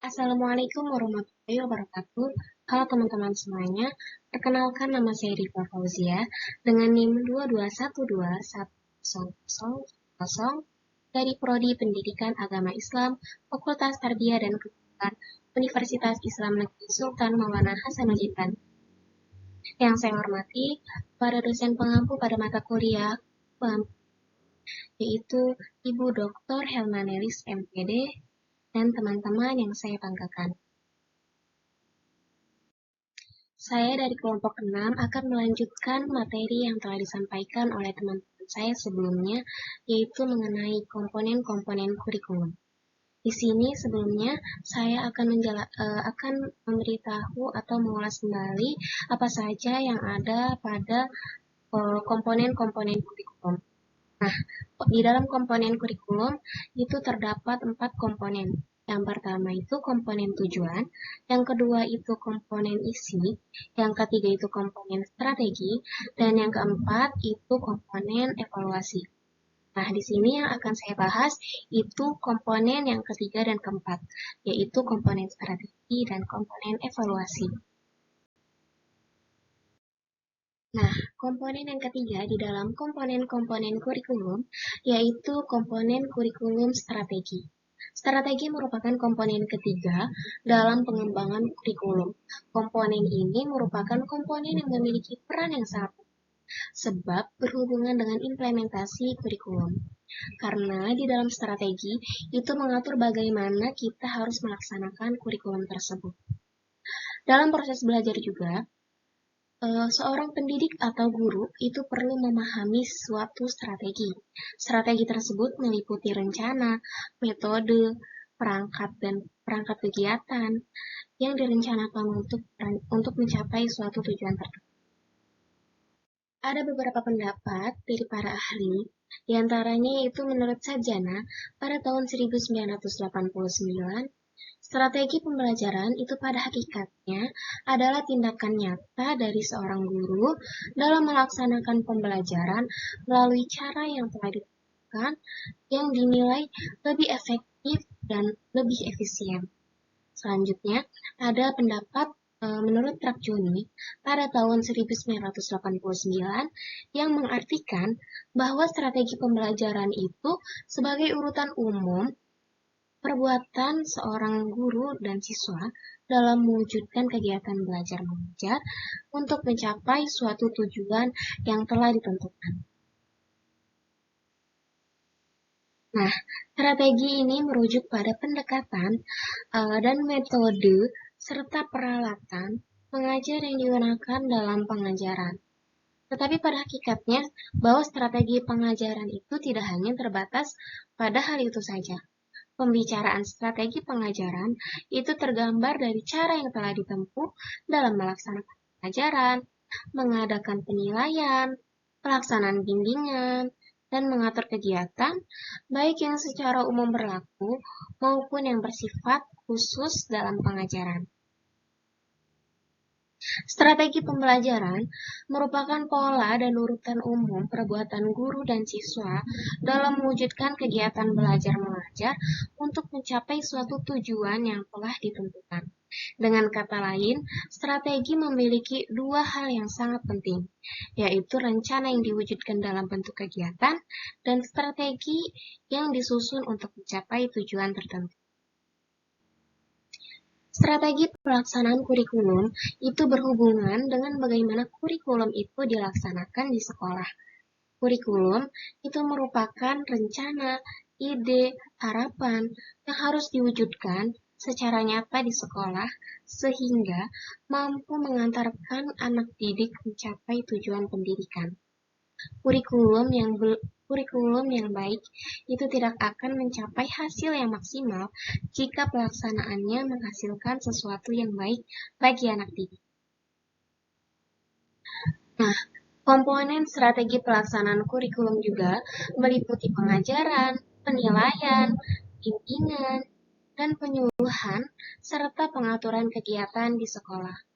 Assalamualaikum warahmatullahi wabarakatuh. Halo teman-teman semuanya, perkenalkan nama saya Rifa Fauzia dengan NIM 2212100 dari Prodi Pendidikan Agama Islam, Fakultas Tarbiyah dan Kebudayaan Universitas Islam Negeri Sultan Maulana Hasanuddin Banten. Yang saya hormati para dosen pengampu pada mata kuliah yaitu Ibu Dr. Helma Nelis MPD dan teman-teman yang saya banggakan. Saya dari kelompok 6 akan melanjutkan materi yang telah disampaikan oleh teman-teman saya sebelumnya, yaitu mengenai komponen-komponen kurikulum. Di sini sebelumnya saya akan memberitahu atau mengulas kembali apa saja yang ada pada komponen-komponen kurikulum. Nah, di dalam komponen kurikulum itu terdapat 4 komponen. Yang pertama itu komponen tujuan, yang kedua itu komponen isi, yang ketiga itu komponen strategi, dan yang keempat itu komponen evaluasi. Nah, di sini yang akan saya bahas itu komponen yang ketiga dan keempat, yaitu komponen strategi dan komponen evaluasi. Nah, komponen yang ketiga di dalam komponen-komponen kurikulum yaitu komponen kurikulum strategi. Strategi merupakan komponen ketiga dalam pengembangan kurikulum. Komponen ini merupakan komponen yang memiliki peran yang sangat penting sebab berhubungan dengan implementasi kurikulum. Karena di dalam strategi itu mengatur bagaimana kita harus melaksanakan kurikulum tersebut. Dalam proses belajar juga, seorang pendidik atau guru itu perlu memahami suatu strategi. Strategi tersebut meliputi rencana, metode, perangkat kegiatan yang direncanakan untuk mencapai suatu tujuan tertentu. Ada beberapa pendapat dari para ahli, diantaranya yaitu menurut Sarjana pada tahun 1989, strategi pembelajaran itu pada hakikatnya adalah tindakan nyata dari seorang guru dalam melaksanakan pembelajaran melalui cara yang telah ditentukan yang dinilai lebih efektif dan lebih efisien. Selanjutnya, ada pendapat menurut Trabzoni pada tahun 1989 yang mengartikan bahwa strategi pembelajaran itu sebagai urutan umum perbuatan seorang guru dan siswa dalam mewujudkan kegiatan belajar mengajar untuk mencapai suatu tujuan yang telah ditentukan. Nah, strategi ini merujuk pada pendekatan dan metode serta peralatan mengajar yang digunakan dalam pengajaran. Tetapi pada hakikatnya bahwa strategi pengajaran itu tidak hanya terbatas pada hal itu saja. Pembicaraan strategi pengajaran itu tergambar dari cara yang telah ditempuh dalam melaksanakan pengajaran, mengadakan penilaian, pelaksanaan bimbingan, dan mengatur kegiatan, baik yang secara umum berlaku maupun yang bersifat khusus dalam pengajaran. Strategi pembelajaran merupakan pola dan urutan umum perbuatan guru dan siswa dalam mewujudkan kegiatan belajar mengajar untuk mencapai suatu tujuan yang telah ditentukan. Dengan kata lain, strategi memiliki dua hal yang sangat penting, yaitu rencana yang diwujudkan dalam bentuk kegiatan dan strategi yang disusun untuk mencapai tujuan tertentu. Strategi pelaksanaan kurikulum itu berhubungan dengan bagaimana kurikulum itu dilaksanakan di sekolah. Kurikulum itu merupakan rencana, ide, harapan yang harus diwujudkan secara nyata di sekolah sehingga mampu mengantarkan anak didik mencapai tujuan pendidikan. Kurikulum yang baik itu tidak akan mencapai hasil yang maksimal jika pelaksanaannya menghasilkan sesuatu yang baik bagi anak didik. Nah, komponen strategi pelaksanaan kurikulum juga meliputi pengajaran, penilaian, bimbingan, dan penyuluhan, serta pengaturan kegiatan di sekolah.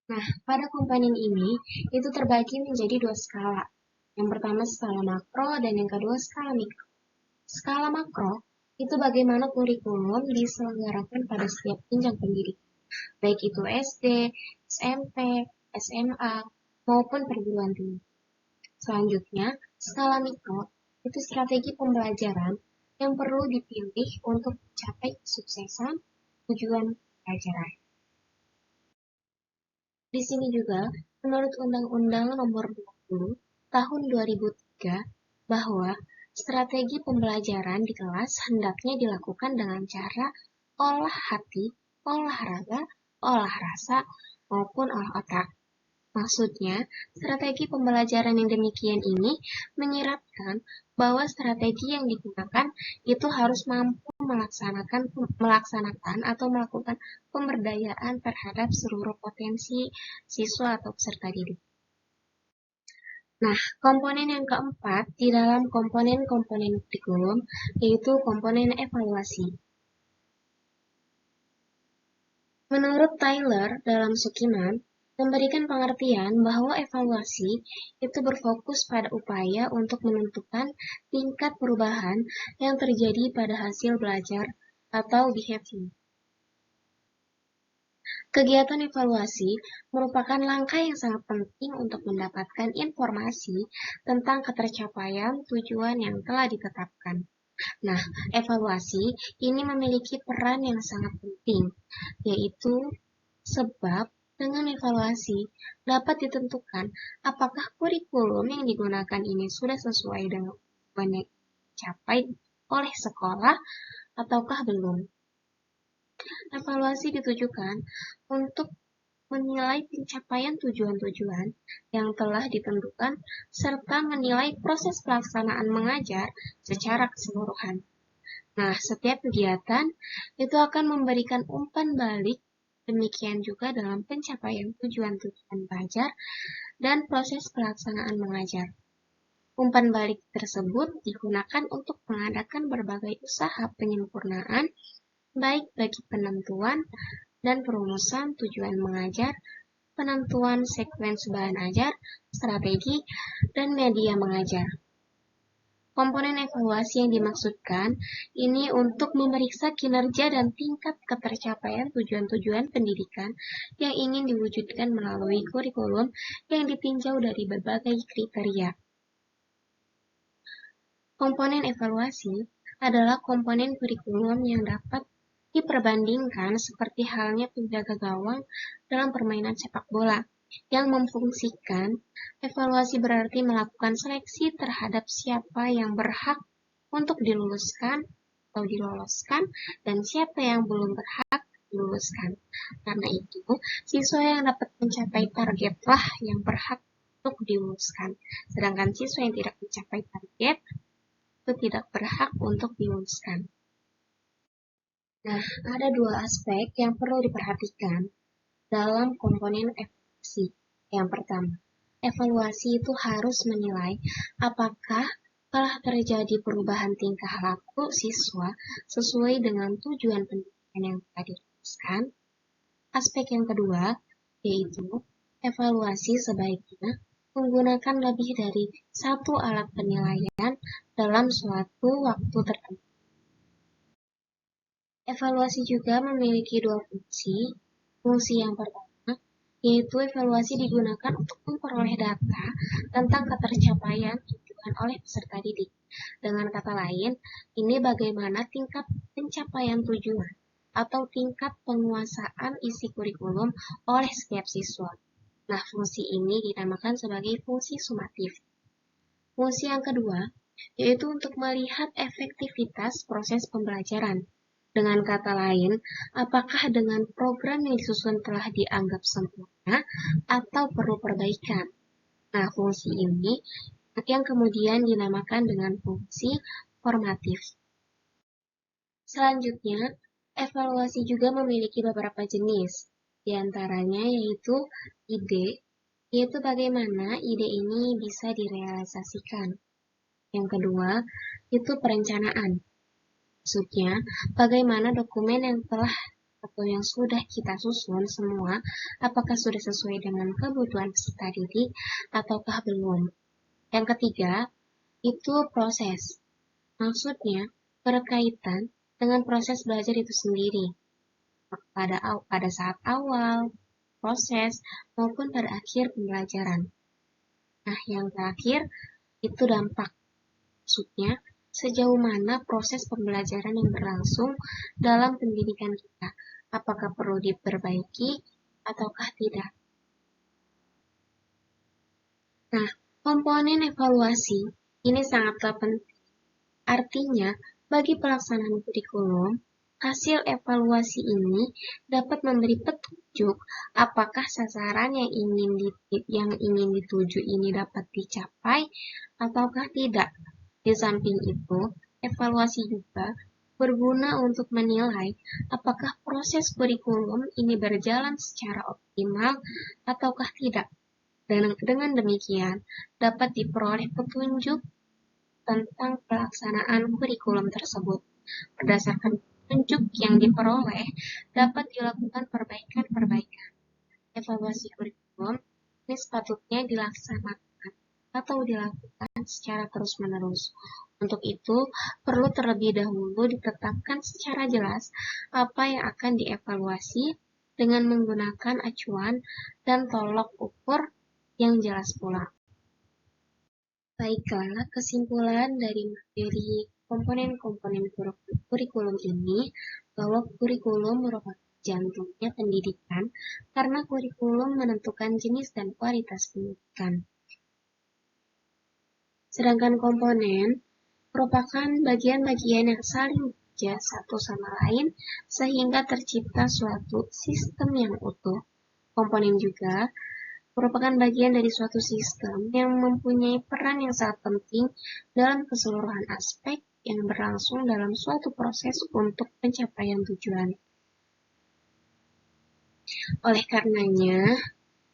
Nah, pada komponen ini, itu terbagi menjadi dua skala. Yang pertama skala makro dan yang kedua skala mikro. Skala makro Itu bagaimana kurikulum diselenggarakan pada setiap jenjang pendidikan, baik itu SD, SMP, SMA, maupun perguruan tinggi. Selanjutnya, skala mikro itu strategi pembelajaran yang perlu dipilih untuk mencapai kesuksesan tujuan pelajaran. Di sini juga, menurut Undang-Undang Nomor 20 Tahun 2003, bahwa strategi pembelajaran di kelas hendaknya dilakukan dengan cara olah hati, olah raga, olah rasa, maupun olah otak. Maksudnya, strategi pembelajaran yang demikian ini menyiratkan bahwa strategi yang digunakan itu harus mampu melaksanakan atau melakukan pemberdayaan terhadap seluruh potensi siswa atau peserta didik. Nah, komponen yang keempat di dalam komponen-komponen kurikulum yaitu komponen evaluasi. Menurut Tyler dalam Sukiman, memberikan pengertian bahwa evaluasi itu berfokus pada upaya untuk menentukan tingkat perubahan yang terjadi pada hasil belajar atau behavior. Kegiatan evaluasi merupakan langkah yang sangat penting untuk mendapatkan informasi tentang ketercapaian tujuan yang telah ditetapkan. Nah, evaluasi ini memiliki peran yang sangat penting, yaitu sebab dengan evaluasi dapat ditentukan apakah kurikulum yang digunakan ini sudah sesuai dengan tujuan yang dicapai oleh sekolah ataukah belum. Evaluasi ditujukan untuk menilai pencapaian tujuan-tujuan yang telah ditentukan serta menilai proses pelaksanaan mengajar secara keseluruhan. Nah, setiap kegiatan itu akan memberikan umpan balik, demikian juga dalam pencapaian tujuan-tujuan belajar dan proses pelaksanaan mengajar. Umpan balik tersebut digunakan untuk mengadakan berbagai usaha penyempurnaan, baik bagi penentuan dan perumusan tujuan mengajar, penentuan sekuens bahan ajar, strategi, dan media mengajar. Komponen evaluasi yang dimaksudkan ini untuk memeriksa kinerja dan tingkat ketercapaian tujuan-tujuan pendidikan yang ingin diwujudkan melalui kurikulum yang ditinjau dari berbagai kriteria. Komponen evaluasi adalah komponen kurikulum yang dapat diperbandingkan seperti halnya penjaga gawang dalam permainan sepak bola, yang memfungsikan. Evaluasi berarti melakukan seleksi terhadap siapa yang berhak untuk diluluskan atau diloloskan dan siapa yang belum berhak diluluskan. Karena itu, siswa yang dapat mencapai targetlah yang berhak untuk diluluskan, sedangkan siswa yang tidak mencapai target itu tidak berhak untuk diluluskan. Nah, ada dua aspek yang perlu diperhatikan dalam komponen evaluasi. Yang pertama, evaluasi itu harus menilai apakah telah terjadi perubahan tingkah laku siswa sesuai dengan tujuan pendidikan yang telah dirumuskan. Aspek yang kedua, yaitu evaluasi sebaiknya menggunakan lebih dari satu alat penilaian dalam suatu waktu tertentu. Evaluasi juga memiliki dua fungsi. Fungsi yang pertama, yaitu evaluasi digunakan untuk memperoleh data tentang ketercapaian tujuan oleh peserta didik. Dengan kata lain, ini bagaimana tingkat pencapaian tujuan atau tingkat penguasaan isi kurikulum oleh setiap siswa. Nah, fungsi ini dinamakan sebagai fungsi sumatif. Fungsi yang kedua, yaitu untuk melihat efektivitas proses pembelajaran. Dengan kata lain, apakah dengan program yang disusun telah dianggap sempurna atau perlu perbaikan. Nah, fungsi ini yang kemudian dinamakan dengan fungsi formatif. Selanjutnya, evaluasi juga memiliki beberapa jenis. Di antaranya yaitu ide, yaitu bagaimana ide ini bisa direalisasikan. Yang kedua, itu perencanaan. Maksudnya, bagaimana dokumen yang telah atau yang sudah kita susun semua, apakah sudah sesuai dengan kebutuhan peserta didik ataukah belum. Yang ketiga, itu proses. Maksudnya, berkaitan dengan proses belajar itu sendiri, pada saat awal, proses, maupun pada akhir pembelajaran. Nah, yang terakhir itu dampak. Maksudnya, sejauh mana proses pembelajaran yang berlangsung dalam pendidikan kita. Apakah perlu diperbaiki ataukah tidak. Nah, komponen evaluasi ini sangatlah penting. Artinya, bagi pelaksanaan kurikulum, hasil evaluasi ini dapat memberi petunjuk apakah sasaran yang ingin dituju ini dapat dicapai ataukah tidak. Di samping itu, evaluasi juga berguna untuk menilai apakah proses kurikulum ini berjalan secara optimal ataukah tidak. Dan dengan demikian, dapat diperoleh petunjuk tentang pelaksanaan kurikulum tersebut. Berdasarkan petunjuk yang diperoleh, dapat dilakukan perbaikan-perbaikan. Evaluasi kurikulum ini sepatutnya dilaksanakan atau dilakukan secara terus-menerus. Untuk itu, perlu terlebih dahulu ditetapkan secara jelas apa yang akan dievaluasi dengan menggunakan acuan dan tolok ukur yang jelas pula. Baiklah, kesimpulan dari materi komponen-komponen kurikulum ini bahwa kurikulum merupakan jantungnya pendidikan karena kurikulum menentukan jenis dan kualitas pendidikan. Sedangkan komponen merupakan bagian-bagian yang saling bekerja satu sama lain sehingga tercipta suatu sistem yang utuh. Komponen juga merupakan bagian dari suatu sistem yang mempunyai peran yang sangat penting dalam keseluruhan aspek yang berlangsung dalam suatu proses untuk pencapaian tujuan. Oleh karenanya,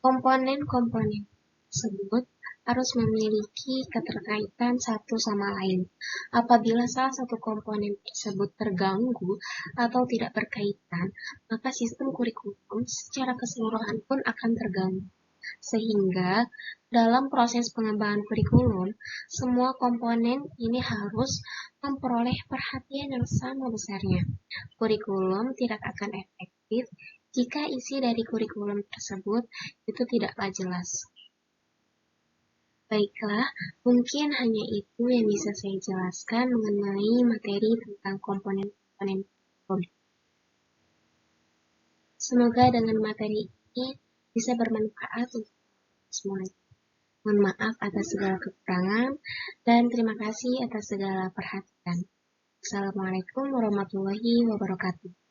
komponen-komponen tersebut harus memiliki keterkaitan satu sama lain. Apabila salah satu komponen tersebut terganggu atau tidak berkaitan, maka sistem kurikulum secara keseluruhan pun akan terganggu. Sehingga dalam proses pengembangan kurikulum, semua komponen ini harus memperoleh perhatian yang sama besarnya. Kurikulum tidak akan efektif jika isi dari kurikulum tersebut itu tidaklah jelas. Baiklah, mungkin hanya itu yang bisa saya jelaskan mengenai materi tentang komponen-komponen kurikulum. Semoga dengan materi ini bisa bermanfaat untuk semuanya. Mohon maaf atas segala kekurangan dan terima kasih atas segala perhatian. Assalamualaikum warahmatullahi wabarakatuh.